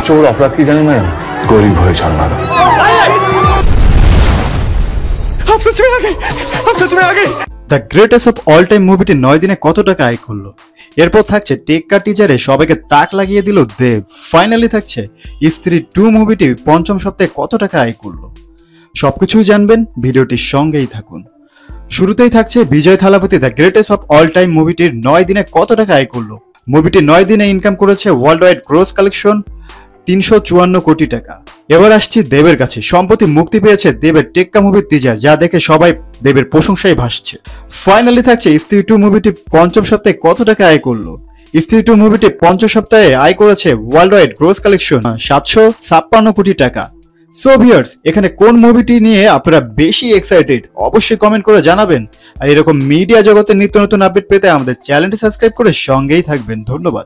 সবচেয়ে বড় অপরাধ কি জানেন ম্যাডাম? গরিব হয়ে জন্মানো। The greatest of all time মুভিটি 9 দিনে কত টাকা আয় করলো? এরপর থাকছে টেক্কা টিজারে সবাইকে তাক লাগিয়ে দিল দেব। ফাইনালি থাকছে স্ত্রী 2 মুভিটি 5ম সপ্তাহে কত টাকা আয় করলো। সবকিছুই জানবেন, ভিডিওটির সঙ্গেই থাকুন। শুরুতেই থাকছে Vijay Thalapathy the greatest of all time মুভিটির 9 দিনে কত টাকা আয় করলো। মুভিটি 9 দিনে ইনকাম করেছে ওয়ার্ল্ড ওয়াইড গ্রোস কালেকশন 354 কোটি টাকা। এবার আসছি দেবের কাছে। সম্প্রতি মুক্তি পেয়েছে দেবের টেক্কা মুভির টিজার, যা দেখে সবাই দেবের প্রশংসায় ভাসছে। ফাইনালি থাকছে স্ত্রী 2 মুভিটি 5ম সপ্তাহে কত টাকা আয় করলো। স্ত্রী 2 মুভিটি 5ম সপ্তাহে আয় করেছে ওয়ার্ল্ড ওয়াইড গ্রোস কালেকশন 756 কোটি টাকা। সো ভিউয়ার্স, এখানে কোন মুভিটি নিয়ে আপনারা বেশি এক্সাইটেড অবশ্যই কমেন্ট করে জানাবেন। আর এরকম মিডিয়া জগতের নিত্য নতুন আপডেট পেতে আমাদের চ্যানেলটি সাবস্ক্রাইব করে সঙ্গেই থাকবেন। ধন্যবাদ।